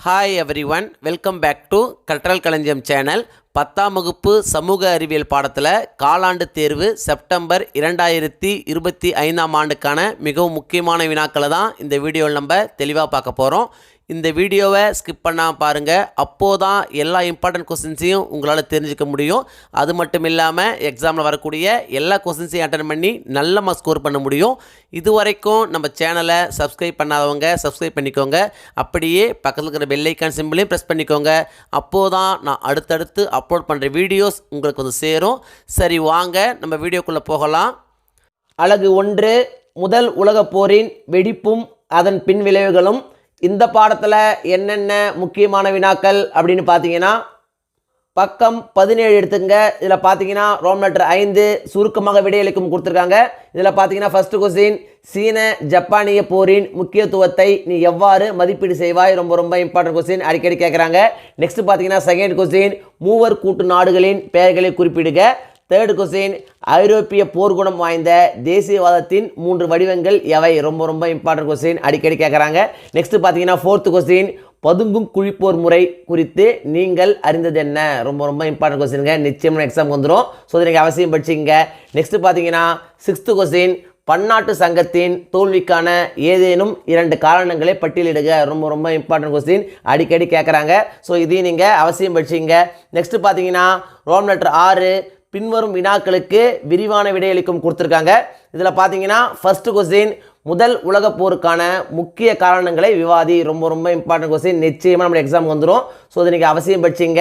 Hi everyone, welcome back to cultural Kalanjiyam channel. 10ஆம் வகுப்பு சமூக அறிவியல் பாடத்தில் காலாண்டு தேர்வு செப்டம்பர் 2025ஆம் ஆண்டுக்கான மிகவும் முக்கியமான வினாக்களை தான் இந்த வீடியோவில் நம்ம தெளிவாக பார்க்க போகிறோம். இந்த வீடியோவை ஸ்கிப் பண்ணாமல் பாருங்கள். அப்போது தான் எல்லா இம்பார்ட்டன்ட் கொஸ்டின்ஸையும் உங்களால் தெரிஞ்சுக்க முடியும். அது மட்டும் இல்லாமல் எக்ஸாமில் வரக்கூடிய எல்லா கொஸ்டின்ஸையும் அட்டன் பண்ணி நல்ல மார்க் ஸ்கோர் பண்ண முடியும். இது வரைக்கும் நம்ம சேனலை சப்ஸ்கிரைப் பண்ணாதவங்க சப்ஸ்கிரைப் பண்ணிக்கோங்க. அப்படியே பக்கத்தில் இருக்கிற பெல் ஐக்கான் சிம்பிளையும் ப்ரெஸ் பண்ணிக்கோங்க. அப்போது தான் நான் அடுத்தடுத்து அப்லோட் பண்ணுற வீடியோஸ் உங்களுக்கு வந்து சேரும். சரி, வாங்க நம்ம வீடியோக்குள்ளே போகலாம். அலகு 1, முதல் உலகப் போரின் வெடிப்பும் அதன் பின் விளைவுகளும். இந்த பாடத்தில் என்னென்ன முக்கியமான வினாக்கள் அப்படின்னு பார்த்தீங்கன்னா, பக்கம் 17 எடுத்துங்க. இதில் பார்த்தீங்கன்னா ரோம் லெட்டர் 5 சுருக்கமாக விடையளிக்கும் கொடுத்துருக்காங்க. இதில் பார்த்தீங்கன்னா ஃபர்ஸ்ட் கொஸ்டின், சீன ஜப்பானிய போரின் முக்கியத்துவத்தை நீ எவ்வாறு மதிப்பீடு செய்வாய்? ரொம்ப ரொம்ப இம்பார்ட்டன்ட் கொஸ்டின், அடிக்கடி கேட்குறாங்க. நெக்ஸ்ட் பார்த்தீங்கன்னா செகண்ட் கொஸ்டின், மூவர் கூட்டு நாடுகளின் பெயர்களை குறிப்பிடுக. தேர்ட் கொஸ்டின், ஐரோப்பிய போர்க்குணம் வாய்ந்த தேசியவாதத்தின் 3 வடிவங்கள் எவை? ரொம்ப ரொம்ப இம்பார்ட்டன்ட் கொஸ்டின், அடிக்கடி கேட்குறாங்க. நெக்ஸ்ட் பார்த்தீங்கன்னா ஃபோர்த் கொஸ்டின், பதுங்கும் குழிப்போர் முறை குறித்து நீங்கள் அறிந்தது என்ன? ரொம்ப ரொம்ப இம்பார்ட்டன்ட் கொஸ்டின்ங்க, நிச்சயமாக எக்ஸாம் வந்துடும். ஸோ இதை நீங்கள் அவசியம் படிச்சிங்க. நெக்ஸ்ட் பார்த்தீங்கன்னா சிக்ஸ்த் கொஸ்டின், பன்னாட்டு சங்கத்தின் தோல்விக்கான ஏதேனும் 2 காரணங்களை பட்டியலிடுக. ரொம்ப ரொம்ப இம்பார்ட்டன்ட் கொஸ்டின், அடிக்கடி கேட்குறாங்க. ஸோ இதையும் நீங்கள் அவசியம் படிச்சிங்க. நெக்ஸ்ட் பார்த்தீங்கன்னா ரோம் லெட்டர் 6 பின்வரும் வினாக்களுக்கு விரிவான விடையளிக்கும் கொடுத்துருக்காங்க. இதில் பார்த்தீங்கன்னா ஃபர்ஸ்ட் கொஸ்டின், முதல் உலகப் போருக்கான முக்கிய காரணங்களை விவாதி. ரொம்ப ரொம்ப இம்பார்ட்டன்ட் கொஸ்டின், நிச்சயமாக நம்ம எக்ஸாம் வந்துடும். ஸோ இதை நீங்கள் அவசியம் படிச்சிங்க.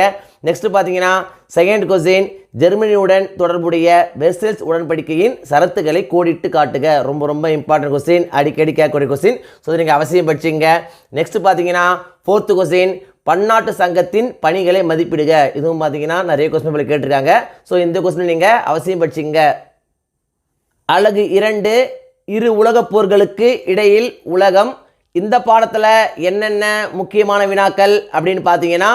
நெக்ஸ்ட் பார்த்தீங்கன்னா செகண்ட் கொஸ்டின், ஜெர்மனியுடன் தொடர்புடைய வெர்சல்ஸ் உடன்படிக்கையின் சரத்துக்களை கோடிட்டு காட்டுக. ரொம்ப ரொம்ப இம்பார்ட்டன்ட் கொஸ்டின், அடிக்கடி கேட்கக்கூடிய கொஸ்டின். ஸோ இதை நீங்கள் அவசியம் படிச்சிங்க. நெக்ஸ்ட் பார்த்தீங்கன்னா ஃபோர்த் கொஸ்டின், பன்னாட்டு சங்கத்தின் பணிகளை மதிப்பிடுக. இதுவும் பார்த்தீங்கன்னா நிறைய கொஸ்டின் கேட்டிருக்காங்க. ஸோ இந்த கொஸ்டின் நீங்கள் அவசியம் படிச்சிங்க. அலகு 2, இரு உலகப் போர்களுக்கு இடையில் உலகம். இந்த பாடத்தில் என்னென்ன முக்கியமான வினாக்கள் அப்படின்னு பார்த்தீங்கன்னா,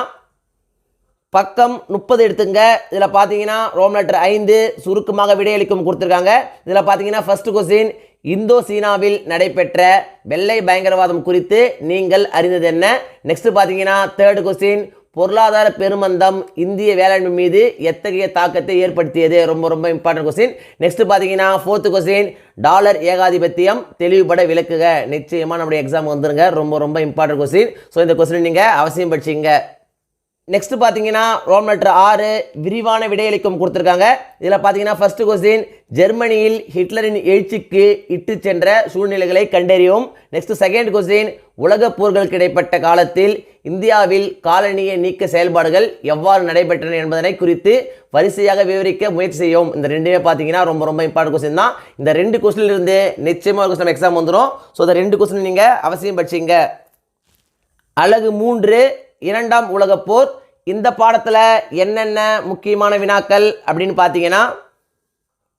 பக்கம் 30 எடுத்துங்க. இதில் பார்த்தீங்கன்னா ரோம் லெட்டர் 5 சுருக்கமாக விடையளிக்கும் கொடுத்துருக்காங்க. இதில் பார்த்தீங்கன்னா ஃபர்ஸ்ட் கொஸ்டின், இந்தோ சீனாவில் நடைபெற்ற வெள்ளை பயங்கரவாதம் குறித்து நீங்கள் அறிந்தது என்ன? நெக்ஸ்ட் பார்த்தீங்கன்னா தேர்ட் கொஸ்டின், பொருளாதார பெருமந்தம் இந்திய வேளாண்மை மீது எத்தகைய தாக்கத்தை ஏற்படுத்தியது? ரொம்ப ரொம்ப இம்பார்ட்டன்ட் கொஸ்டின். நெக்ஸ்ட் பார்த்தீங்கன்னா ஃபோர்த் கொஸ்டின், டாலர் ஏகாதிபத்தியம் தெளிவுபட விளக்குக. நிச்சயமாக நம்முடைய எக்ஸாம் வந்துருங்க. ரொம்ப ரொம்ப இம்பார்ட்டன்ட் கொஸ்டின். ஸோ இந்த கொஸ்டின் நீங்கள் அவசியம் படிச்சிங்க. நெக்ஸ்ட் பார்த்தீங்கன்னா ரோம் லெட்டர் 6 விரிவான விடையளிக்கும் கொடுத்துருக்காங்க. இதில் பார்த்தீங்கன்னா ஃபர்ஸ்ட் கொஸ்டின், ஜெர்மனியில் ஹிட்லரின் எழுச்சிக்கு இட்டு சென்ற சூழ்நிலைகளை கண்டறியும். நெக்ஸ்ட் செகண்ட் கொஸ்டின், உலகப் போர்களுக்கு இடைப்பட்ட காலத்தில் இந்தியாவில் காலனிய நீக்க செயல்பாடுகள் எவ்வாறு நடைபெற்றன என்பதனை குறித்து வரிசையாக விவரிக்க முயற்சி செய்யும். இந்த ரெண்டுமே பார்த்தீங்கன்னா ரொம்ப ரொம்ப இம்பார்ட்டன்ட் கொஸ்டின் தான். இந்த 2 கொஸ்டின்ல இருந்து நிச்சயமாக கொஸ்டின் எக்ஸாம் வந்துடும். ஸோ இந்த 2 கொஸ்டின் நீங்கள் அவசியம் படிச்சிங்க. அலகு 3, 2ஆம் உலகப் போர். இந்த பாடத்தில் என்னென்ன முக்கியமான வினாக்கள் அப்படின்னு பார்த்தீங்கன்னா,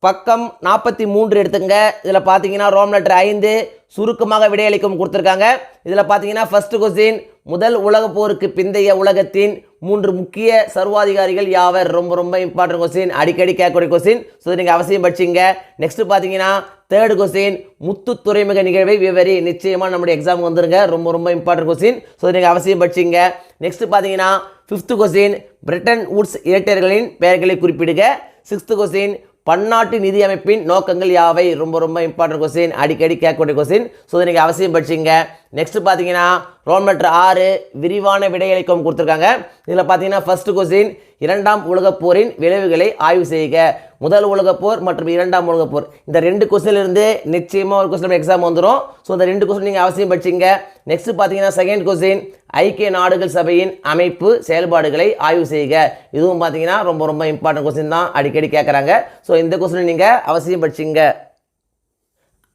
பக்கம் 43 எடுத்துங்க. இதில் பார்த்தீங்கன்னா ரோம் லெட்டர் 5 சுருக்கமாக விடையளிக்கும் கொடுத்துருக்காங்க. இதில் பார்த்தீங்கன்னா ஃபர்ஸ்ட் கொஸ்டின், முதல் உலகப் போருக்கு பிந்தைய உலகத்தின் 3 முக்கிய சர்வாதிகாரிகள் யாவர்? ரொம்ப ரொம்ப இம்பார்ட்டன்ட் கொஸ்டின், அடிக்கடி கேட்கக்கூடிய கொஸ்டின். ஸோ நீங்கள் அவசியம் படிச்சிங்க. நெக்ஸ்ட் பார்த்தீங்கன்னா தேர்ட் கொஸ்டின், முத்து துறைமுக நிகழ்வை விவரி. நிச்சயமாக நம்முடைய எக்ஸாம் வந்துருங்க. ரொம்ப ரொம்ப இம்பார்ட்டன்ட் கொஸ்டின். ஸோ நீங்கள் அவசியம் படிச்சிங்க. நெக்ஸ்ட் பார்த்தீங்கன்னா ஃபிஃப்த் கொஸ்டின், பிரிட்டன் வுட்ஸ் இரட்டையர்களின் பெயர்களை குறிப்பிடுக. சிக்ஸ்த் கொஸ்டின், பன்னாட்டு நிதி அமைப்பின் நோக்கங்கள் யாவை? ரொம்ப ரொம்ப இம்பார்ட்டன்ட் கொஸ்டின், அடிக்கடி கேட்கக்கூடிய கொஸ்டின். ஸோ இதை நீங்கள் அவசியம் படிச்சிங்க. நெக்ஸ்ட் பார்த்தீங்கன்னா ரோம் லெட்டர் 6 விரிவான விடையளிக்கும் கொடுத்துருக்காங்க. இதில் பார்த்தீங்கன்னா ஃபர்ஸ்ட் கொஸ்டின், 2ஆம் உலகப் போரின் விளைவுகளை ஆய்வு செய்க. முதல் உலகப் போர் மற்றும் 2ஆம் உலகப் போர், இந்த 2 கொஸ்டின்லேருந்து நிச்சயமாக ஒரு கொஸ்டின் எக்ஸாம் வந்துடும். ஸோ இந்த 2 கொஸ்டின் நீங்கள் அவசியம் படிச்சிங்க. நெக்ஸ்ட் பார்த்தீங்கன்னா செகண்ட் கொஸ்டின், ஐக்கிய நாடுகள் சபையின் அமைப்பு செயல்பாடுகளை ஆய்வு செய்க. இதுவும் பார்த்தீங்கன்னா ரொம்ப ரொம்ப இம்பார்ட்டன்ட் கொஸ்டின் தான், அடிக்கடி கேட்குறாங்க. ஸோ இந்த கொஸ்டின் நீங்கள் அவசியம் படிச்சிங்க.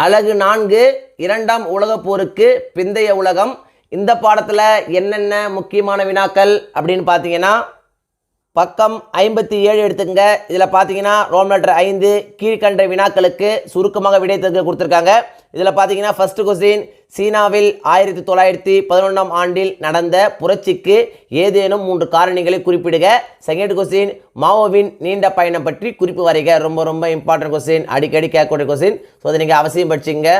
அலகு 4, 2ஆம் உலகப் போருக்கு பிந்தைய உலகம். இந்த பாடத்தில் என்னென்ன முக்கியமான வினாக்கள் அப்படின்னு பார்த்தீங்கன்னா, பக்கம் 57 எடுத்துங்க. இதில் பார்த்தீங்கன்னா ரோம் லெட்டர் 5 கீழ்கண்ட வினாக்களுக்கு சுருக்கமாக விடை தருக கொடுத்துருக்காங்க. இதில் பார்த்தீங்கன்னா ஃபர்ஸ்ட் கொஸ்டின், சீனாவில் 1911ஆம் ஆண்டில் நடந்த புரட்சிக்கு ஏதேனும் 3 காரணிகளை குறிப்பிடுக. செகண்ட் கொஸ்டின், மாவோவின் நீண்ட பயணம் பற்றி குறிப்பு வரைக. ரொம்ப ரொம்ப இம்பார்ட்டன்ட் கொஸ்டின், அடிக்கடி கேட்கக்கூடிய கொஸ்டின். ஸோ அதை நீங்கள் அவசியம் படிச்சிங்க.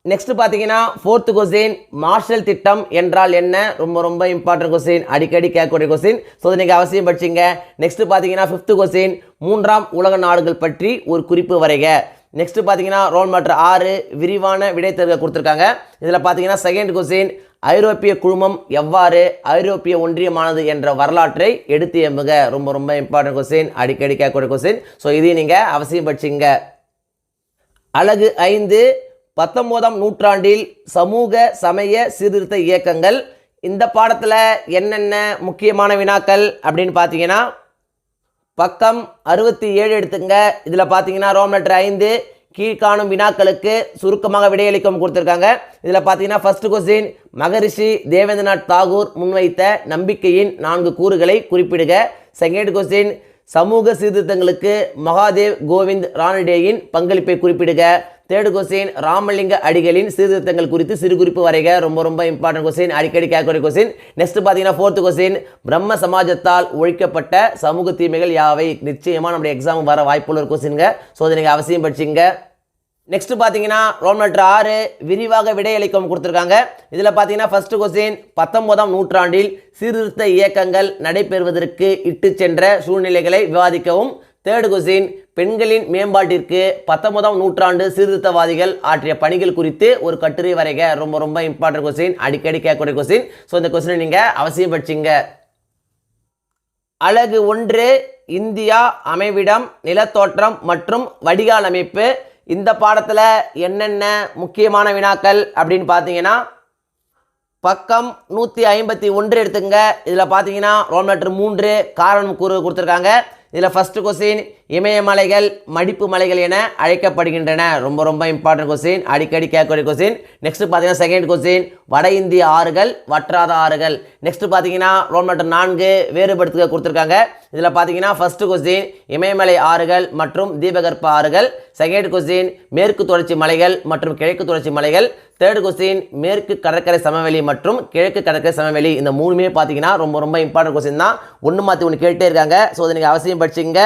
நெக்ஸ்ட் பார்த்தீங்கன்னா ஃபோர்த்து கொஸ்டின் மார்ஷல் திட்டம் என்றால் என்ன? ரொம்ப ரொம்ப இம்பார்ட்டன்ட் கொஸ்டின், அடிக்கடி கேட்கக்கூடிய கொஸ்டின். ஸோ இதை நீங்கள் அவசியம் படிச்சிங்க. நெக்ஸ்ட் பார்த்தீங்கன்னா ஃபிஃப்த்து கொஸ்டின் மூன்றாம் உலக நாடுகள் பற்றி ஒரு குறிப்பு வரைக. நெக்ஸ்ட் பார்த்தீங்கன்னா ரோல் நம்பர் 6 விரிவான விடை தருக கொடுத்துருக்காங்க. இதில் பார்த்தீங்கன்னா செகண்ட் கொஸ்டின் ஐரோப்பிய குழுமம் எவ்வாறு ஐரோப்பிய ஒன்றியமானது என்ற வரலாற்றை எடுத்து எம்புக. ரொம்ப ரொம்ப இம்பார்ட்டன்ட் கொஸ்டின், அடிக்கடி கேட்கக்கூடிய கொஸ்டின். ஸோ இதையும் நீங்கள் அவசியம் படிச்சிங்க. அலகு 5 19ஆம் நூற்றாண்டில் சமூக சமய சீர்திருத்த இயக்கங்கள். இந்த பாடத்தில் என்னென்ன முக்கியமான வினாக்கள் அப்படின்னு பார்த்தீங்கன்னா பக்கம் 67 எடுத்துங்க. இதில் பார்த்தீங்கன்னா ரோம் லெட்டர் 5 கீழ்காணும் வினாக்களுக்கு சுருக்கமாக விடையளிக்கும் கொடுத்துருக்காங்க. இதில் பார்த்தீங்கன்னா ஃபர்ஸ்ட் கொஸ்டின் மகரிஷி தேவேந்திரநாத் தாகூர் முன்வைத்த நம்பிக்கையின் 4 கூறுகளை குறிப்பிடுக. செகண்ட் கொஸ்டின் சமூக சீர்திருத்தங்களுக்கு மகாதேவ் கோவிந்த் ரானடேயின் பங்களிப்பை குறிப்பிடுக. தேர்ட் கொஸ்டின் ராமலிங்க அடிகளின் சீர்திருத்தங்கள் குறித்து சிறு குறிப்பு வரைக. ரொம்ப ரொம்ப இம்பார்ட்டன்ட் கொஸ்டின், அடிக்கடி கேட்கக்கூடிய கொஸ்டின். நெக்ஸ்ட் பார்த்தீங்கன்னா ஃபோர்த் கொஸ்டின் பிரம்ம சமாஜத்தால் ஒழிக்கப்பட்ட சமூக தீமைகள் யாவை? நிச்சயமாக நம்முடைய எக்ஸாம் வர வாய்ப்புள்ள ஒரு கொஸ்டின்ங்க. ஸோ அதை நீங்கள் அவசியம் படிச்சிங்க. நெக்ஸ்ட் பார்த்தீங்கன்னா ரோல் நம்பர் 6 விரிவாக விடையளிக்கும் கொடுத்துருக்காங்க. இதில் பார்த்தீங்கன்னா ஃபர்ஸ்ட் கொஸ்டின் 19ஆம் நூற்றாண்டில் சீர்திருத்த இயக்கங்கள் நடைபெறுவதற்கு இட்டு சென்ற சூழ்நிலைகளை விவாதிக்கவும். தேர்ட் கொஸ்டின் பெண்களின் மேம்பாட்டிற்கு 19ஆம் நூற்றாண்டு சீர்திருத்தவாதிகள் ஆற்றிய பணிகள் குறித்து ஒரு கட்டுரை வரைக. ரொம்ப ரொம்ப இம்பார்ட்டன்ட் கொஸ்டின், அடிக்கடி கேட்கக்கூடிய கொஸ்டின். ஸோ இந்த கொஸ்டினை நீங்கள் அவசியம் படிச்சிங்க. அலகு 1 இந்தியா அமைவிடம் நிலத்தோற்றம் மற்றும் வடிகால் அமைப்பு. இந்த பாடத்தில் என்னென்ன முக்கியமான வினாக்கள் அப்படின்னு பார்த்தீங்கன்னா பக்கம் 151 எடுத்துங்க. இதில் பார்த்தீங்கன்னா ரோல் லெட்டர் 3 காரணம் கூறு கொடுத்துருக்காங்க. இதில் ஃபர்ஸ்ட் கொஸ்டின் இமயமலைகள் மடிப்பு மலைகள் என அழைக்கப்படுகின்றன. ரொம்ப ரொம்ப இம்பார்ட்டன்ட் கொஸ்டின், அடிக்கடி கேட்கக்கூடிய கொஸ்டின். நெக்ஸ்ட் பார்த்தீங்கன்னா செகண்ட் கொஸ்டின் வட இந்திய ஆறுகள் வற்றாத ஆறுகள். நெக்ஸ்ட் பார்த்தீங்கன்னா ரோல் நம்பர் 4 வேறுபடுத்துக கொடுத்துருக்காங்க. இதில் பார்த்தீங்கன்னா ஃபர்ஸ்ட் கொஸ்டின் இமயமலை ஆறுகள் மற்றும் தீபகற்ப ஆறுகள். செகண்ட் கொஸ்டின் மேற்கு தொடர்ச்சி மலைகள் மற்றும் கிழக்கு தொடர்ச்சி மலைகள். தேர்ட் கொஸ்டின் மேற்கு கடற்கரை சமவெளி மற்றும் கிழக்கு கடற்கரை சமவெளி. இந்த மூணுமே பார்த்தீங்கன்னா ரொம்ப ரொம்ப இம்பார்ட்டன்ட் கொஸ்டின் தான். ஒன்று மாற்றி ஒன்று கேட்டே இருக்காங்க. ஸோ அதை நீங்கள் அவசியம் படிச்சிங்க.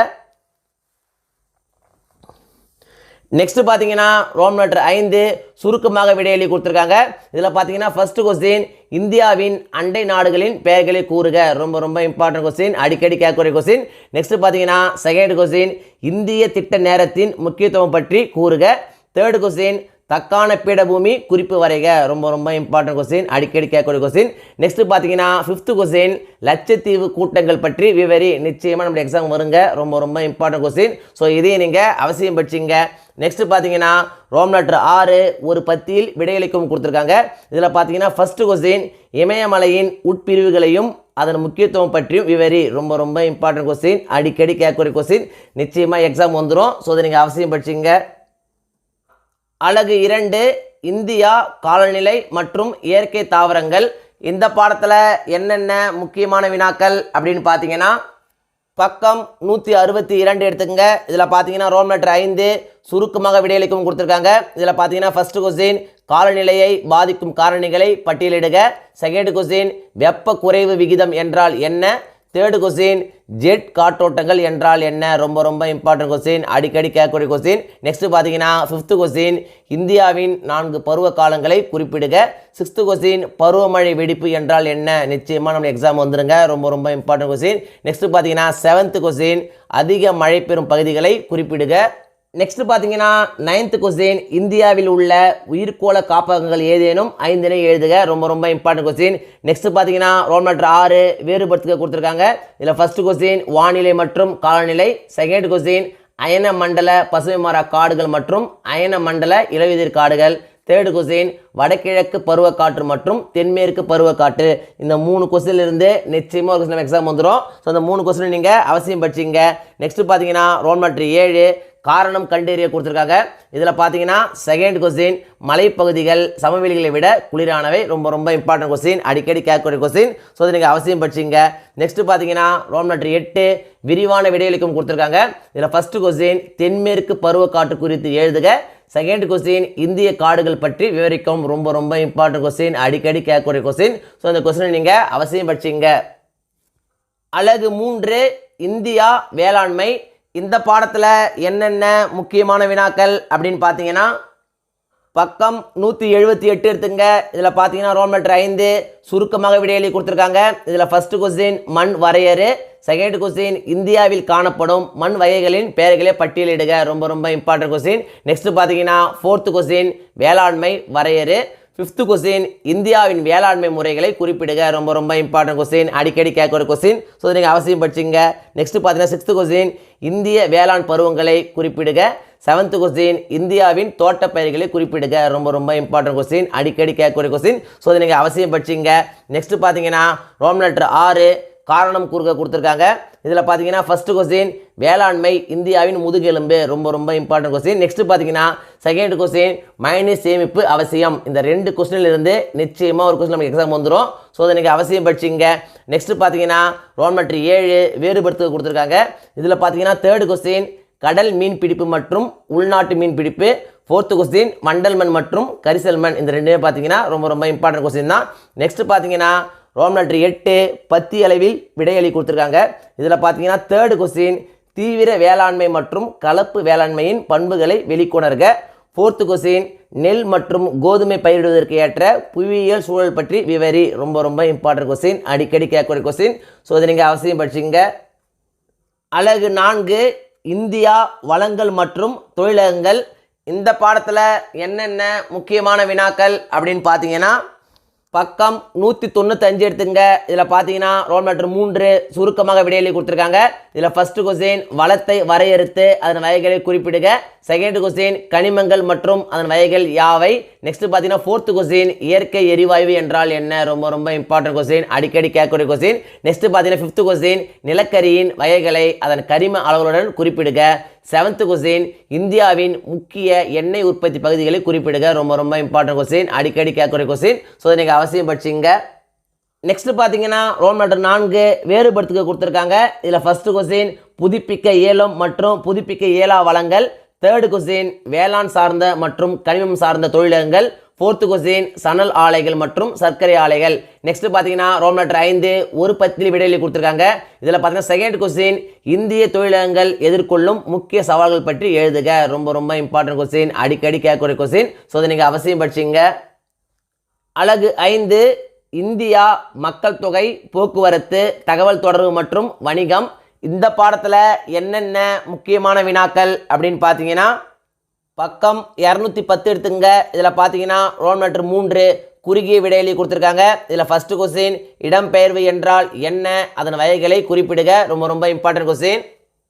நெக்ஸ்ட் பார்த்தீங்கன்னா ரோம் லெட்டர் 5 சுருக்கமாக விடையளி கொடுத்துருக்காங்க. இதில் பார்த்தீங்கன்னா ஃபர்ஸ்ட் கொஸ்டின் இந்தியாவின் அண்டை நாடுகளின் பெயர்களை கூறுக. ரொம்ப ரொம்ப இம்பார்ட்டன்ட் கொஸ்டின், அடிக்கடி கேட்கக்கூடிய கொஸ்டின். நெக்ஸ்ட் பார்த்தீங்கன்னா செகண்ட் கொஸ்டின் இந்திய திட்ட நேரத்தின் முக்கியத்துவம் பற்றி கூறுக. தேர்ட் கொஸ்டின் தக்கான பீடபூமி குறிப்பு வரைக. ரொம்ப ரொம்ப இம்பார்ட்டன்ட் கொஸ்டின், அடிக்கடி கேட்கக்கூடிய கொஸ்டின். நெக்ஸ்ட் பார்த்தீங்கன்னா ஃபிஃப்த் கொஸ்டின் லட்சத்தீவு கூட்டங்கள் பற்றி விவரி. நிச்சயமாக நம்மளுடைய எக்ஸாம் வருங்க. ரொம்ப ரொம்ப இம்பார்ட்டன்ட் கொஸ்டின். ஸோ இதையும் நீங்கள் அவசியம் படிச்சிங்க. நெக்ஸ்ட் பார்த்தீங்கன்னா ரோம் லெட்டர் 6 ஒரு பத்தியில் விடையளிக்கும் கொடுத்துருக்காங்க. இதில் பார்த்தீங்கன்னா ஃபர்ஸ்ட் கொஸ்டின் இமயமலையின் உட்பிரிவுகளையும் அதன் முக்கியத்துவம் பற்றியும் விவரி. ரொம்ப ரொம்ப இம்பார்ட்டன்ட் கொஸ்டின், அடிக்கடி கேட்கக்கூடிய கொஸ்டின். நிச்சயமாக எக்ஸாம் வந்துடும். ஸோ இதை நீங்கள் அவசியம் படிச்சிங்க. அலகு 2 இந்தியா காலநிலை மற்றும் இயற்கை தாவரங்கள். இந்த பாடத்தில் என்னென்ன முக்கியமான வினாக்கள் அப்படின்னு பார்த்தீங்கன்னா பக்கம் 162 எடுத்துக்கங்க. இதில் பார்த்தீங்கன்னா ரோம் லெட்டர் 5 சுருக்கமாக விடையளிக்கும் கொடுத்துருக்காங்க. இதில் பார்த்தீங்கன்னா ஃபர்ஸ்ட் கொஸ்டின் காலநிலையை பாதிக்கும் காரணிகளை பட்டியலிடுக. செகண்ட் கொஸ்டின் வெப்ப குறைவு விகிதம் என்றால் என்ன? தேர்ட் கொஸ்டின் ஜெட் காற்றோட்டங்கள் என்றால் என்ன? ரொம்ப ரொம்ப இம்பார்ட்டன்ட் கொஸ்டின், அடிக்கடி கேட்கக்கூடிய கொஸ்டின். நெக்ஸ்ட் பார்த்தீங்கன்னா ஃபிஃப்த் கொஸ்டின் இந்தியாவின் 4 பருவ காலங்களை குறிப்பிடுக. சிக்ஸ்த் கொஸ்டின் பருவமழை வெடிப்பு என்றால் என்ன? நிச்சயமாக நம்ம எக்ஸாம் வந்துருங்க. ரொம்ப ரொம்ப இம்பார்ட்டன்ட் கொஸ்டின். நெக்ஸ்ட் பார்த்தீங்கன்னா செவன்த் கொஸ்டின் அதிக மழை பெறும் பகுதிகளை குறிப்பிடுக. நெக்ஸ்ட் பார்த்தீங்கன்னா 9th கொஸ்டின் இந்தியாவில் உள்ள உயிர்கோள காப்பகங்கள் ஏதேனும் 5 எழுதுக. ரொம்ப ரொம்ப இம்பார்ட்டன்ட் கொஸ்டின். நெக்ஸ்ட் பார்த்தீங்கன்னா ரோல் நம்பர் 6 வேறுபடுத்துக கொடுத்துருக்காங்க. இதில் ஃபர்ஸ்ட் கொஸ்டின் வானிலை மற்றும் காலநிலை. செகண்ட் கொஸ்டின் அயன மண்டல பசுமை மர காடுகள் மற்றும் அயன மண்டல இலையுதிர் காடுகள். தேர்ட் கொஸ்டின் வடகிழக்கு பருவக்காற்று மற்றும் தென்மேற்கு பருவக்காற்று. இந்த 3 கொஸ்டின்லேருந்து நிச்சயமாக ஒரு கொஸ்டின் எக்ஸாம் வந்துடும். ஸோ அந்த 3 கொஸ்டின் நீங்கள் அவசியம் படிச்சிங்க. நெக்ஸ்ட் பார்த்தீங்கன்னா ரோல் நம்பர் 7 காரணம் கண்டறிய கொடுத்துருக்காங்க. இதில் பார்த்தீங்கன்னா செகண்ட் கொஸ்டின் மலைப்பகுதிகள் சமவெளிகளை விட குளிரானவை. ரொம்ப ரொம்ப இம்பார்ட்டன்ட் கொஸ்டின், அடிக்கடி கேட்கக்கூடிய கொஸ்டின். ஸோ அதை நீங்கள் அவசியம் படிச்சிங்க. நெக்ஸ்ட் பார்த்தீங்கன்னா ரோம் நம்பர் 8 விரிவான விடையளிக்கும் கொடுத்துருக்காங்க. இதில் ஃபர்ஸ்ட் கொஸ்டின் தென்மேற்கு பருவக்காற்று குறித்து எழுதுக. செகண்ட் கொஸ்டின் இந்திய காடுகள் பற்றி விவரிக்கும். ரொம்ப ரொம்ப இம்பார்ட்டன்ட் கொஸ்டின், அடிக்கடி கேட்கக்கூடிய கொஸ்டின். ஸோ அந்த கொஸ்டினை நீங்கள் அவசியம் படிச்சிங்க. அலகு 3 இந்தியா வேளாண்மை. இந்த பாடத்தில் என்னென்ன முக்கியமான வினாக்கள் அப்படின்னு பார்த்தீங்கன்னா பக்கம் 178 எடுத்துங்க. இதில் பார்த்தீங்கன்னா ரோல் லெட்டர் 5 சுருக்கமாக விடையெளி கொடுத்துருக்காங்க. இதில் ஃபர்ஸ்ட் கொஸ்டின் மண் வரையறு, செகண்ட் கொஸ்டின் இந்தியாவில் காணப்படும் மண் வகைகளின் பெயர்களை பட்டியலிடுக. ரொம்ப ரொம்ப இம்பார்ட்டன்ட் கொஸ்டின். நெக்ஸ்ட் பார்த்தீங்கன்னா ஃபோர்த் கொஸ்டின் வேளாண்மை வரையறு, ஃபிஃப்த் கொஸ்டின் இந்தியாவின் வேளாண்மை முறைகளை குறிப்பிடுக. ரொம்ப ரொம்ப இம்பார்ட்டன்ட் கொஸ்டின், அடிக்கடி கேட்குற கொஸ்டின். ஸோ நீங்கள் அவசியம் படிச்சுங்க. நெக்ஸ்ட் பார்த்தீங்கன்னா சிக்ஸ்த் கொஸ்டின் இந்திய வேளாண் பருவங்களை குறிப்பிடுக. செவன்த் கொஸ்டின் இந்தியாவின் தோட்ட பயிர்களை குறிப்பிடுக. ரொம்ப ரொம்ப இம்பார்ட்டன்ட் கொஸ்டின், அடிக்கடி கேட்கக்கூடிய கொஸ்டின். ஸோ அதை நீங்கள் அவசியம் படிச்சிங்க. நெக்ஸ்ட் பார்த்தீங்கன்னா ரோம் லெட்டர் 6 காரணம் கூறுக கொடுத்துருக்காங்க. இதில் பார்த்தீங்கன்னா ஃபர்ஸ்ட் கொஸ்டின் வேளாண்மை இந்தியாவின் முதுகெலும்பு. ரொம்ப ரொம்ப இம்பார்ட்டன்ட் கொஸ்டின். நெக்ஸ்ட் பார்த்தீங்கன்னா செகண்ட் கொஸ்டின் மழைநீர் சேமிப்பு அவசியம். இந்த ரெண்டு கொஸ்டின்ல இருந்து நிச்சயமாக ஒரு கொஸ்டின் நமக்கு எக்ஸாம் வந்துடும். ஸோ அதை நீங்கள் அவசியம் படிச்சிங்க. நெக்ஸ்ட் பார்த்தீங்கன்னா ரோம் லெட்டர் 7 வேறுபடுத்த கொடுத்துருக்காங்க. இதில் பார்த்தீங்கன்னா தேர்ட் கொஸ்டின் கடல் மீன் பிடிப்பு மற்றும் உள்நாட்டு மீன் பிடிப்பு. ஃபோர்த்து கொஸ்டின் வண்டல் மண் மற்றும் கரிசல் மண். இந்த ரெண்டுமே பார்த்தீங்கன்னா ரொம்ப ரொம்ப இம்பார்ட்டன்ட் கொஸ்டின் தான். நெக்ஸ்ட் பார்த்தீங்கன்னா ரோம் லெட்டர் 8 பத்தி அளவில் விடையளி கொடுத்துருக்காங்க. இதில் பார்த்தீங்கன்னா தேர்ட் கொஸ்டின் தீவிர வேளாண்மை மற்றும் கலப்பு வேளாண்மையின் பண்புகளை வெளிக்கொணர்க. ஃபோர்த்து கொஸ்டின் நெல் மற்றும் கோதுமை பயிரிடுவதற்கு ஏற்ற புவியியல் சூழல் பற்றி விவரி. ரொம்ப ரொம்ப இம்பார்ட்டன்ட் கொஸ்டின், அடிக்கடி கேட்கக்கூடிய கொஸ்டின். ஸோ இதை நீங்கள் அவசியம் படிச்சுங்க. அலகு 4 இந்தியா வளங்கள் மற்றும் தொழிலகங்கள். இந்த பாடத்தில் என்னென்ன முக்கியமான வினாக்கள் அப்படின்னு பார்த்தீங்கன்னா பக்கம் 195 எடுத்துங்க. இதில் பார்த்தீங்கன்னா ரோல் லெட்டர் 3 சுருக்கமாக விடையளி கொடுத்துருக்காங்க. இதில் ஃபர்ஸ்ட் கொஸ்டின் வளத்தை வரையறுத்து அதன் வகைகளை குறிப்பிடுக. செகண்ட் கொஸ்டின் கனிமங்கள் மற்றும் அதன் வகைகள் யாவை. நெக்ஸ்ட் பார்த்தீங்கன்னா ஃபோர்த் கொஸ்டின் இயற்கை எரிவாயு என்றால் என்ன. ரொம்ப ரொம்ப இம்பார்ட்டன்ட் கொஸ்டின், அடிக்கடி கேட்கக்கூடிய கொஸ்டின். நெக்ஸ்ட் பார்த்தீங்கன்னா ஃபிஃப்த் கொஸ்டின் நிலக்கரியின் வகைகளை அதன் கரிம அளவுகளுடன் குறிப்பிடுக. செவன்த் கொஸ்டின் இந்தியாவின் முக்கிய எண்ணெய் உற்பத்தி பகுதிகளை குறிப்பிடுக. ரொம்ப ரொம்ப இம்பார்ட்டன்ட் கொஸ்டின், அடிக்கடி கேட்கக்கூடிய கொஸ்டின். ஸோ இதை நீங்கள் அவசியம் படிச்சிங்க. நெக்ஸ்ட் பார்த்தீங்கன்னா ரோம் லெட்டர் 4 வேறுபடுத்துக கொடுத்துருக்காங்க. இதில் ஃபர்ஸ்ட் கொஸ்டின் புதுப்பிக்க இயலும் மற்றும் புதுப்பிக்க இயலா வளங்கள். தேர்ட் கொஸ்டின் வேளாண் சார்ந்த மற்றும் கனிமம் சார்ந்த தொழிலகங்கள். ஃபோர்த்து கொஸ்டின் சணல் ஆலைகள் மற்றும் சர்க்கரை ஆலைகள். நெக்ஸ்ட் பார்த்தீங்கன்னா ரோம் லெட்டர் 5 ஒரு பத்தியில் விடையளி கொடுத்துருக்காங்க. இதில் பார்த்தீங்கன்னா செகண்ட் கொஸ்டின் இந்திய தொழிலகங்கள் எதிர்கொள்ளும் முக்கிய சவால்கள் பற்றி எழுதுக. ரொம்ப ரொம்ப இம்பார்ட்டன்ட் கொஸ்டின், அடிக்கடி கேட்கக்கூடிய கொஸ்டின். ஸோ அதை நீங்கள் அவசியம் படிச்சிங்க. அலகு 5 இந்தியா மக்கள் தொகை போக்குவரத்து தகவல் தொடர்பு மற்றும் வணிகம். இந்த பாடத்தில் என்னென்ன முக்கியமான வினாக்கள் அப்படின்னு பார்த்தீங்கன்னா பக்கம் 210 எடுத்துங்க. இதில் பார்த்தீங்கன்னா ரோம் லெட்டர் 3 குறுகிய விடையளி கொடுத்துருக்காங்க. இதில் ஃபர்ஸ்ட் கொஸ்டின் இடம்பெயர்வு என்றால் என்ன, அதன் வகைகளை குறிப்பிடுக. ரொம்ப ரொம்ப இம்பார்ட்டன்ட் கொஸ்டின்.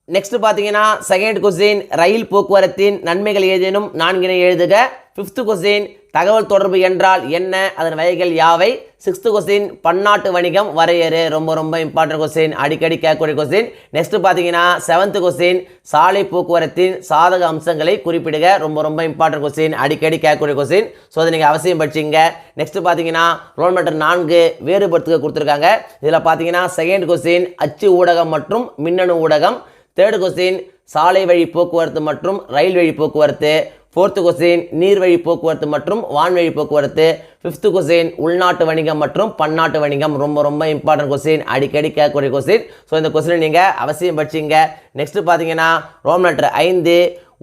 நெக்ஸ்ட் பார்த்தீங்கன்னா செகண்ட் கொஸ்டின் ரயில் போக்குவரத்தின் நன்மைகள் ஏதேனும் 4 எழுதுக. ஃபிஃப்த் கொஸ்டின் தகவல் தொடர்பு என்றால் என்ன, அதன் வகைகள் யாவை. சிக்ஸ்த் கொஸ்டின் பன்னாட்டு வணிகம் வரையறு. ரொம்ப ரொம்ப இம்பார்ட்டன்ட் கொஸ்டின், அடிக்கடி கேட்கக்கூடிய கொஸ்டின். நெக்ஸ்ட் பார்த்தீங்கன்னா செவன்த் கொஸ்டின் சாலை போக்குவரத்தின் சாதக அம்சங்களை குறிப்பிடுக. ரொம்ப ரொம்ப இம்பார்ட்டன்ட் கொஸ்டின், அடிக்கடி கேட்கக்கூடிய கொஸ்டின். ஸோ அதை நீங்கள் அவசியம் படிச்சிங்க. நெக்ஸ்ட் பார்த்தீங்கன்னா ரோல் லெட்டர் 4 வேறுபடுத்துக கொடுத்துருக்காங்க. இதில் பார்த்தீங்கன்னா செகண்ட் கொஸ்டின் அச்சு ஊடகம் மற்றும் மின்னணு ஊடகம். தேர்ட் கொஸ்டின் சாலை வழி போக்குவரத்து மற்றும் ரயில் வழி போக்குவரத்து. ஃபோர்த்து கொஸ்டின் நீர்வழி போக்குவரத்து மற்றும் வான்வழி போக்குவரத்து. ஃபிஃப்த் கொஸ்டின் உள்நாட்டு வணிகம் மற்றும் பன்னாட்டு வணிகம். ரொம்ப ரொம்ப இம்பார்ட்டன்ட் கொஸ்டின், அடிக்கடி கேட்கக்கூடிய கொஸ்டின். ஸோ இந்த கொஸ்டின் நீங்கள் அவசியம் படிச்சிங்க. நெக்ஸ்ட் பார்த்தீங்கன்னா ரோம் லெட்டர் 5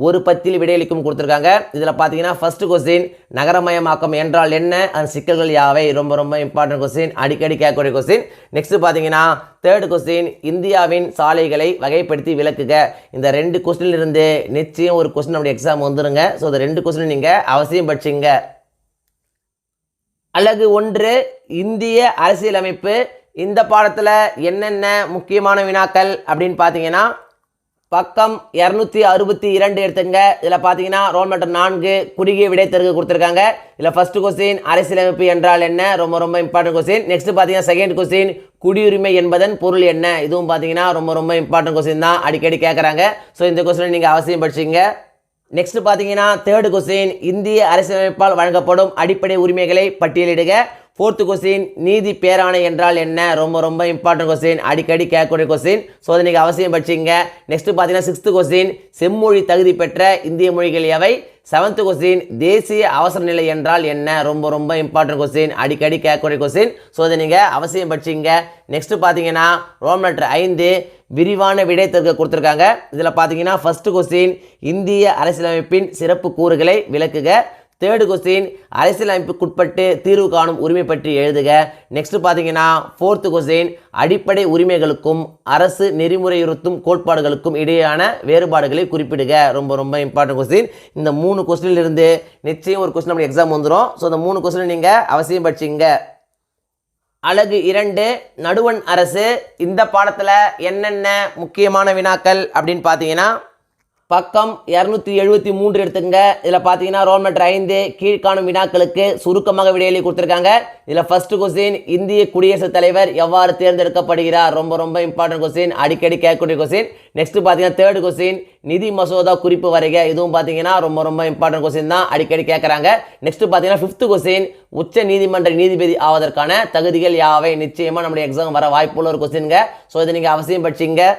ஒரு பத்தியில் விடையளிக்கும் கொடுத்துருக்காங்க. இதில் பார்த்தீங்கன்னா ஃபர்ஸ்ட் கொஸ்டின் நகரமயமாக்கம் என்றால் என்ன, அதன் சிக்கல்கள் யாவை. ரொம்ப ரொம்ப இம்பார்ட்டன்ட் கொஸ்டின், அடிக்கடி கேட்கக்கூடிய கொஸ்டின். நெக்ஸ்ட் பார்த்தீங்கன்னா தேர்ட் கொஸ்டின் இந்தியாவின் சாலைகளை வகைப்படுத்தி விளக்குக. இந்த ரெண்டு கொஸ்டின்ல இருந்து நிச்சயம் ஒரு கொஸ்டின் நம்முடைய எக்ஸாம் வந்துருங்க. ஸோ இந்த ரெண்டு கொஸ்டின் நீங்கள் அவசியம் படிச்சிங்க. அலகு 1 இந்திய அரசியலமைப்பு. இந்த பாடத்தில் என்னென்ன முக்கியமான வினாக்கள் அப்படின்னு பார்த்தீங்கன்னா பக்கம் 262 எடுத்துங்க. இதில் பார்த்தீங்கன்னா ரோல் லெட்டர் 4 குறுகிய விடைத்தருக்கு கொடுத்துருக்காங்க. இதில் ஃபர்ஸ்ட் கொஸ்டின் அரசியலமைப்பு என்றால் என்ன, ரொம்ப ரொம்ப இம்பார்ட்டன்ட் கொஸ்டின். நெக்ஸ்ட் பார்த்தீங்கன்னா செகண்ட் கொஸ்டின் குடியுரிமை என்பதன் பொருள் என்ன. இதுவும் பார்த்தீங்கன்னா ரொம்ப ரொம்ப இம்பார்ட்டன்ட் கொஸ்டின் தான், அடிக்கடி கேட்குறாங்க. ஸோ இந்த கொஸ்டின் நீங்கள் அவசியம் படிச்சிங்க. நெக்ஸ்ட் பார்த்தீங்கன்னா தேர்ட் கொஸ்டின் இந்திய அரசியலமைப்பால் வழங்கப்படும் அடிப்படை உரிமைகளை பட்டியலிடுக. ஃபோர்த்து கொஸ்டின் நீதி பேராணை என்றால் என்ன. ரொம்ப ரொம்ப இம்பார்ட்டன்ட் கொஸ்டின், அடிக்கடி கேட்கக்கூடிய கொஸ்டின். ஸோ அதை நீங்கள் அவசியம் படிச்சிங்க. நெக்ஸ்ட் பார்த்தீங்கன்னா சிக்ஸ்த் கொஸ்டின் செம்மொழி தகுதி பெற்ற இந்திய மொழிகள் எவை. செவன்த் கொஸ்டின் தேசிய அவசர நிலை என்றால் என்ன. ரொம்ப ரொம்ப இம்பார்ட்டன்ட் கொஸ்டின், அடிக்கடி கேட்கக்கூடிய கொஸ்டின். ஸோ அதை நீங்கள் அவசியம் படிச்சிங்க. நெக்ஸ்ட் பார்த்தீங்கன்னா ரோம் லெட்டர் 5 விரிவான விடைத்தற்கு கொடுத்துருக்காங்க. இதில் பார்த்தீங்கன்னா ஃபர்ஸ்ட் கொஸ்டின் இந்திய அரசியலமைப்பின் சிறப்பு கூறுகளை விளக்குக. தேர்டு கொஸ்டின் அரசியலமைப்புக்குட்பட்டு தீர்வு காணும் உரிமை பற்றி எழுதுக. நெக்ஸ்ட் பார்த்தீங்கன்னா ஃபோர்த்து கொஸ்டின் அடிப்படை உரிமைகளுக்கும் அரசு நெறிமுறையுறுத்தும் கோட்பாடுகளுக்கும் இடையேயான வேறுபாடுகளை குறிப்பிடுக. ரொம்ப ரொம்ப இம்பார்ட்டன்ட் கொஸ்டின். இந்த 3 கொஸ்டினிலிருந்து நிச்சயம் ஒரு கொஸ்டின் நம்ம எக்ஸாம் வந்துடும். ஸோ இந்த 3 கொஸ்டின் நீங்கள் அவசியம் படிச்சிங்க. அலகு 2 நடுவண் அரசு. இந்த பாடத்தில் என்னென்ன முக்கியமான வினாக்கள் அப்படின்னு பார்த்தீங்கன்னா பக்கம் 273 எடுத்துங்க. இதில் பார்த்தீங்கன்னா ரோல் நம்பர் 5 கீழ்காணும் வினாக்களுக்கு சுருக்கமாக விடையளி கொடுத்துருக்காங்க. இதில் ஃபர்ஸ்ட் கொஸ்டின் இந்திய குடியரசுத் தலைவர் எவ்வாறு தேர்ந்தெடுக்கப்படுகிறார்? ரொம்ப ரொம்ப இம்பார்ட்டன்ட் கொஸ்டின், அடிக்கடி கேட்கக்கூடிய கொஸ்டின். நெக்ஸ்ட் பார்த்தீங்கன்னா தேர்ட் கொஸ்டின் நிதி மசோதா குறிப்பு வரைக. இதுவும் பார்த்தீங்கன்னா ரொம்ப ரொம்ப இம்பார்ட்டன்ட் கொஸ்டின் தான், அடிக்கடி கேட்குறாங்க. நெக்ஸ்ட் பார்த்தீங்கன்னா ஃபிஃப்த் கொஸ்டின் உச்ச நீதிமன்ற நீதிபதி ஆவதற்கான தகுதிகள் யாவை? நிச்சயமாக நம்முடைய எக்ஸாம் வர வாய்ப்புள்ள ஒரு கொஸ்டின்ங்க. ஸோ இதை நீங்கள் அவசியம் படிச்சிங்க.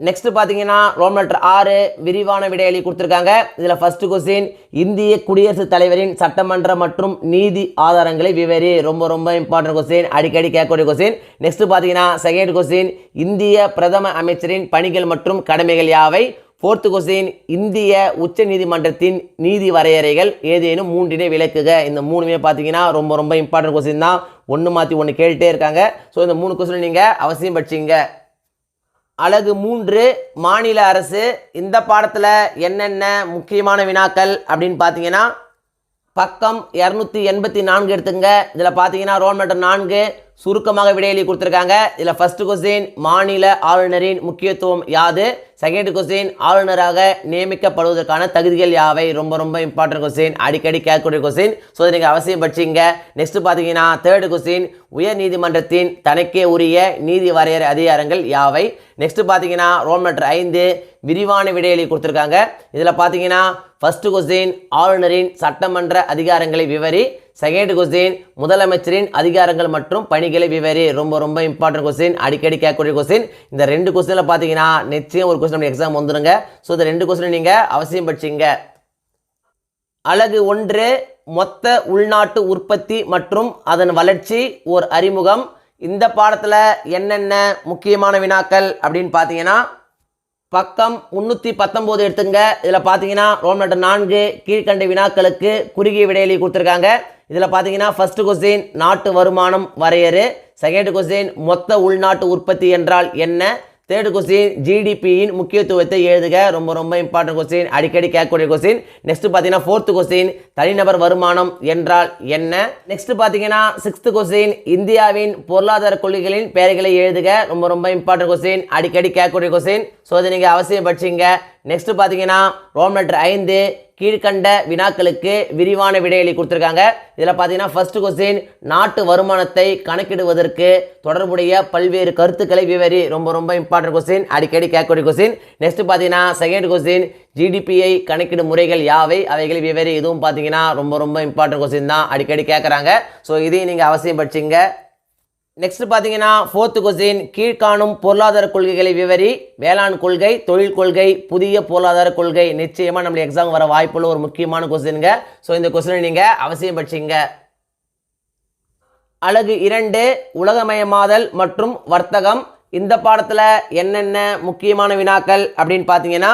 நெக்ஸ்ட் பார்த்தீங்கன்னா ரோல் நம்பர் 6 விரிவான விடையளி கொடுத்துருக்காங்க. இதில் ஃபர்ஸ்ட் கொஸ்டின் இந்திய குடியரசுத் தலைவரின் சட்டமன்ற மற்றும் நீதி ஆதாரங்களை விவரி. ரொம்ப ரொம்ப இம்பார்ட்டன்ட் கொஸ்டின், அடிக்கடி கேட்கக்கூடிய கொஸ்டின். நெக்ஸ்ட் பார்த்தீங்கன்னா செகண்ட் கொஸ்டின் இந்திய பிரதம அமைச்சரின் பணிகள் மற்றும் கடமைகள் யாவை? ஃபோர்த்து கொஸ்டின் இந்திய உச்ச நீதிமன்றத்தின் நீதி வரையறைகள் ஏதேனும் 3 விளக்குக. இந்த 3மே பார்த்தீங்கன்னா ரொம்ப ரொம்ப இம்பார்ட்டன்ட் கொஸ்டின் தான், ஒன்று மாற்றி ஒன்று கேட்டுகிட்டே இருக்காங்க. ஸோ இந்த 3 கொஸ்டின் நீங்கள் அவசியம் படிச்சிங்க. அலகு 3 மாநில அரசு. இந்த பாடத்தில் என்னென்ன முக்கியமான வினாக்கள் அப்படின்னு பார்த்தீங்கன்னா பக்கம் 284 எடுத்துங்க. இதில் பார்த்தீங்கன்னா ரோல் நம்பர் 4 சுருக்கமாக விடையளி கொடுத்துருக்காங்க. இதில் ஃபர்ஸ்ட் கொஸ்டின் மாநில ஆளுநரின் முக்கியத்துவம் யாது? செகண்ட் கொஸ்டின் ஆளுநராக நியமிக்கப்படுவதற்கான தகுதிகள் யாவை? ரொம்ப ரொம்ப இம்பார்ட்டன்ட் கொஸ்டின், அடிக்கடி கேட்கக்கூடிய கொஸ்டின். ஸோ இதை நீங்கள் அவசியம் படிச்சிங்க. நெக்ஸ்ட் பார்த்தீங்கன்னா தேர்டு கொஸ்டின் உயர் நீதிமன்றத்தின் தனக்கே உரிய நீதி வரையறை அதிகாரங்கள் யாவை? நெக்ஸ்ட் பார்த்தீங்கன்னா ரோல் நம்பர் 5 விரிவான விடையளி கொடுத்துருக்காங்க. இதில் பார்த்தீங்கன்னா ஃபர்ஸ்ட் கொஸ்டின் ஆளுநரின் சட்டமன்ற அதிகாரங்களை விவரி. செகண்ட் கொஸ்டின் முதலமைச்சரின் அதிகாரங்கள் மற்றும் பணிகளை விவரி. ரொம்ப ரொம்ப இம்பார்ட்டன்ட் கொஸ்டின், அடிக்கடி கேட்கக்கூடிய கொஸ்டின். இந்த 2 கொஸ்டினில் பார்த்தீங்கன்னா நிச்சயம் ஒரு கொஸ்டின் எக்ஸாம் வந்துடுங்க. ஸோ இந்த 2 கொஸ்டின் நீங்கள் அவசியம் படிச்சிங்க. அலகு 1 மொத்த உள்நாட்டு உற்பத்தி மற்றும் அதன் வளர்ச்சி ஓர் அறிமுகம். இந்த பாடத்தில் என்னென்ன முக்கியமான வினாக்கள் அப்படின்னு பார்த்தீங்கன்னா பக்கம் 319 எடுத்துங்க. இதில் பார்த்தீங்கன்னா ரோல் நம்பர் 4 கீழ்கண்ட வினாக்களுக்கு குறுகிய விடையளி கொடுத்துருக்காங்க. இதில் பார்த்தீங்கன்னா ஃபர்ஸ்ட் கொஸ்டின் நாட்டு வருமானம் வரையறு. செகண்ட் கொஸ்டின் மொத்த உள்நாட்டு உற்பத்தி என்றால் என்ன? தேர்டு கொஸ்டின் ஜிடிபியின் முக்கியத்துவத்தை எழுதுக. ரொம்ப ரொம்ப இம்பார்ட்டன்ட் கொஸ்டின், அடிக்கடி கேட்கக்கூடிய கொஸ்டின். நெக்ஸ்ட் பார்த்தீங்கன்னா ஃபோர்த்து கொஸ்டின் தனிநபர் வருமானம் என்றால் என்ன? நெக்ஸ்ட் பார்த்தீங்கன்னா சிக்ஸ்த் கொஸ்டின் இந்தியாவின் பொருளாதார கொள்கைகளின் பெயர்களை எழுதுக. ரொம்ப ரொம்ப இம்பார்ட்டன்ட் கொஸ்டின், அடிக்கடி கேட்கக்கூடிய கொஸ்டின். ஸோ அதை நீங்கள் அவசியம் படிச்சிங்க. நெக்ஸ்ட் பார்த்தீங்கன்னா ரோல் நம்பர் 5 கீழ்கண்ட வினாக்களுக்கு விரிவான விடையளி கொடுத்துருக்காங்க. இதில் பார்த்தீங்கன்னா ஃபர்ஸ்ட் கொஸ்டின் நாட்டு வருமானத்தை கணக்கிடுவதற்கு தொடர்புடைய பல்வேறு கருத்துக்களை விவரி. ரொம்ப ரொம்ப இம்பார்ட்டன்ட் கொஸ்டின், அடிக்கடி கேட்கக்கூடிய கொஸ்டின். நெக்ஸ்ட் பார்த்தீங்கன்னா செகண்ட் கொஸ்டின் ஜிடிபியை கணக்கிடும் முறைகள் யாவை? அவைகளை விவரி. இதுவும் பார்த்தீங்கன்னா ரொம்ப ரொம்ப இம்பார்ட்டன்ட் கொஸ்டின் தான், அடிக்கடி கேட்குறாங்க. ஸோ இதையும் நீங்கள் அவசியம் படிச்சிங்க. நெக்ஸ்ட் பார்த்தீங்கன்னா ஃபோர்த்து கொஸ்டின் கீழ்காணும் பொருளாதார கொள்கைகளை விவரி. வேளாண் கொள்கை, தொழில் கொள்கை, புதிய பொருளாதார கொள்கை. நிச்சயமாக நம்மளுடைய எக்ஸாம் வர வாய்ப்புள்ள ஒரு முக்கியமான கொஸ்டின்ங்க. ஸோ இந்த கொஸ்டினை நீங்கள் அவசியம் படிச்சிங்க. அலகு 2 உலகமயமாதல் மற்றும் வர்த்தகம். இந்த பாடத்தில் என்னென்ன முக்கியமான வினாக்கள் அப்படின்னு பார்த்தீங்கன்னா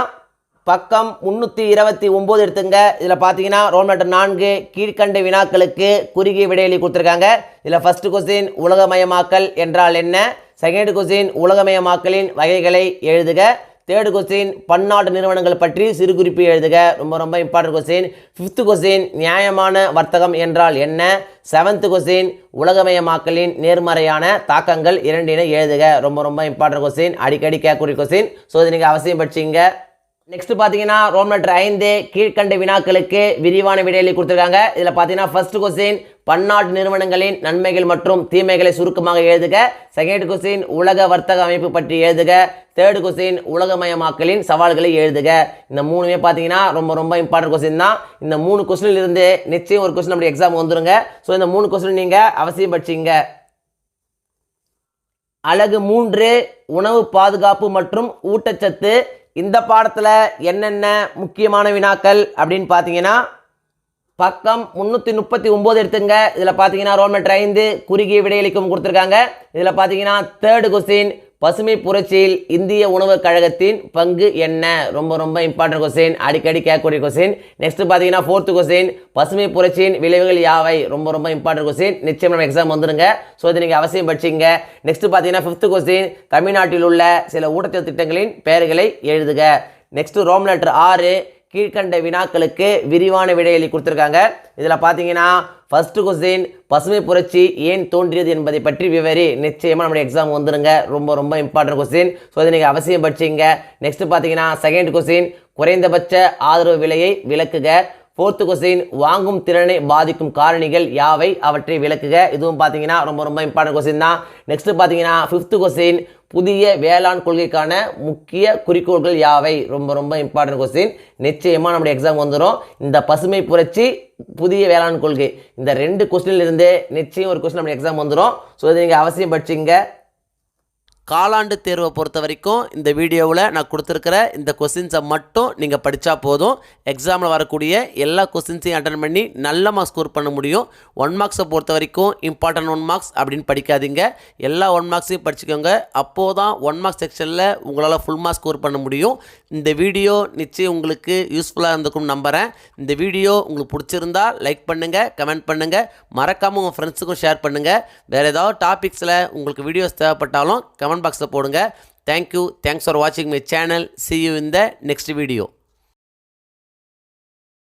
பக்கம் 329 எடுத்துங்க. இதில் பார்த்தீங்கன்னா ரோல் நம்பர் 4 கீழ்கண்ட வினாக்களுக்கு குறுகிய விடையளி கொடுத்துருக்காங்க. இதில் ஃபர்ஸ்ட் கொஸ்டின் உலகமயமாக்கல் என்றால் என்ன? செகண்ட் கொஸ்டின் உலகமயமாக்கலின் வகைகளை எழுதுக. தேர்டு கொஸ்டின் பன்னாட்டு நிறுவனங்கள் பற்றி சிறு குறிப்பு எழுதுக. ரொம்ப ரொம்ப இம்பார்ட்டன்ட் கொஸ்டின். ஃபிஃப்த் கொஸ்டின் நியாயமான வர்த்தகம் என்றால் என்ன? செவன்த் கொஸ்டின் உலகமயமாக்கலின் நேர்மறையான தாக்கங்கள் 2 எழுதுக. ரொம்ப ரொம்ப இம்பார்ட்டன்ட் கொஸ்டின், அடிக்கடி கேட்கக்கூடிய கொஸ்டின். ஸோ இதை நீங்கள் அவசியம் படிச்சிங்க. நெக்ஸ்ட் பார்த்தீங்கன்னா ரோல் நம்பர் 5 கீழ்கண்ட வினாக்களுக்கு விரிவான விடையளி கொடுத்துருக்காங்க. இதில் பார்த்தீங்கன்னா ஃபர்ஸ்ட் கொஸ்டின் பன்னாட்டு நிறுவனங்களின் நன்மைகள் மற்றும் தீமைகளை சுருக்கமாக எழுதுக. செகண்ட் கொஸ்டின் உலக வர்த்தக அமைப்பு பற்றி எழுதுக. தேர்டு கொஸ்டின் உலகமயமாக்கலின் சவால்களை எழுதுக. இந்த 3மே பார்த்தீங்கன்னா ரொம்ப ரொம்ப இம்பார்ட்டன்ட் கொஸ்டின் தான். இந்த 3 கொஸ்டின்ல இருந்து நிச்சயம் ஒரு கொஸ்டின் நம்முடைய எக்ஸாம் வந்துருங்க. ஸோ இந்த 3 கொஸ்டின் நீங்கள் அவசியம் படிச்சிங்க. அலகு 3 உணவு பாதுகாப்பு மற்றும் ஊட்டச்சத்து. இந்த பாடத்தில் என்னென்ன முக்கியமான வினாக்கள் அப்படின்னு பார்த்தீங்கன்னா பக்கம் 339 எடுத்துங்க. இதில் பார்த்தீங்கன்னா ரோல் நம்பர் 5 குறுகிய விடையளிக்கும் கொடுத்துருக்காங்க. இதில் பார்த்தீங்கன்னா தேர்டு கொஸ்டின் பசுமை புரட்சியில் இந்திய உணவுக் கழகத்தின் பங்கு என்ன? ரொம்ப ரொம்ப இம்பார்ட்டன்ட் கொஸ்டின், அடிக்கடி கேட்கக்கூடிய கொஸ்டின். நெக்ஸ்ட் பார்த்தீங்கன்னா 4th கொஸ்டின், பசுமை புரட்சியின் விளைவுகள் யாவை? ரொம்ப ரொம்ப இம்பார்ட்டன்ட் கொஸ்டின். நிச்சயம் நம்ம எக்ஸாம் வந்துருங்க. ஸோ இதை நீங்கள் அவசியம் படிச்சிங்க. நெக்ஸ்ட் பார்த்தீங்கன்னா 5th கொஸ்டின், தமிழ்நாட்டில் உள்ள சில ஊட்டச்சத்து திட்டங்களின் பெயர்களை எழுதுக. நெக்ஸ்ட் ரோம் லெட்டர் 6, கீழ்கண்ட வினாக்களுக்கு விரிவான விடையளி கொடுத்துருக்காங்க. இதில் பார்த்தீங்கன்னா ஃபர்ஸ்ட் கொஸ்டின், பசுமை புரட்சி ஏன் தோன்றியது என்பதை பற்றி விவரி. நிச்சயமாக நம்மளுடைய எக்ஸாம் வந்துருங்க. ரொம்ப ரொம்ப இம்பார்ட்டன்ட் கொஸ்டின். ஸோ இதை நீங்கள் அவசியம் படிச்சிங்க. நெக்ஸ்ட் பார்த்தீங்கன்னா செகண்ட் கொஸ்டின், குறைந்தபட்ச ஆதரவு விலையை விளக்குக. 4th கொஸ்டின், வாங்கும் திறனை பாதிக்கும் காரணிகள் யாவை? அவற்றை விளக்குக. இதுவும் பார்த்தீங்கன்னா ரொம்ப ரொம்ப இம்பார்ட்டன்ட் கொஸ்டின் தான். நெக்ஸ்ட் பார்த்தீங்கன்னா 5th கொஸ்டின், புதிய வேளாண் கொள்கைக்கான முக்கிய குறிக்கோள்கள் யாவை? ரொம்ப ரொம்ப இம்பார்ட்டன்ட் கொஸ்டின். நிச்சயமாக நம்முடைய எக்ஸாம் வந்துடும். இந்த பசுமை புரட்சி, புதிய வேளாண் கொள்கை, இந்த 2 கொஸ்டின்ல இருந்தே நிச்சயம் ஒரு கொஸ்டின் நம்முடைய எக்ஸாம் வந்துடும். ஸோ இதை நீங்கள் அவசியம் படிச்சிங்க. காலாண்டு தேர்வை பொறுத்த வரைக்கும் இந்த வீடியோவில் நான் கொடுத்துருக்கிற இந்த கொஸ்டின்ஸை மட்டும் நீங்கள் படித்தா போதும். எக்ஸாமில் வரக்கூடிய எல்லா கொஸ்டின்ஸையும் அட்டன் பண்ணி நல்ல மார்க்ஸ் ஸ்கோர் பண்ண முடியும். 1 மார்க்ஸை பொறுத்த வரைக்கும் இம்பார்ட்டன்ட் 1 மார்க்ஸ் அப்படின்னு படிக்காதீங்க. எல்லா 1 மார்க்ஸையும் படிச்சுக்கோங்க. அப்போது தான் 1 மார்க்ஸ் செக்ஷனில் உங்களால் ஃபுல் மார்க்ஸ் ஸ்கோர் பண்ண முடியும். இந்த வீடியோ நிச்சயம் உங்களுக்கு யூஸ்ஃபுல்லாக இருந்திருக்கும்னு நம்புகிறேன். இந்த வீடியோ உங்களுக்கு பிடிச்சிருந்தா லைக் பண்ணுங்கள், கமெண்ட் பண்ணுங்கள், மறக்காமல் உங்கள் ஃப்ரெண்ட்ஸுக்கும் ஷேர் பண்ணுங்கள். வேறு ஏதாவது டாபிக்ஸில் உங்களுக்கு வீடியோஸ் தேவைப்பட்டாலும் கமெண்ட் பாக்ஸில் போடுங்க. தேங்க்யூ. தேங்க்ஸ் ஃபார் வாட்சிங் my channel. See you in the next video.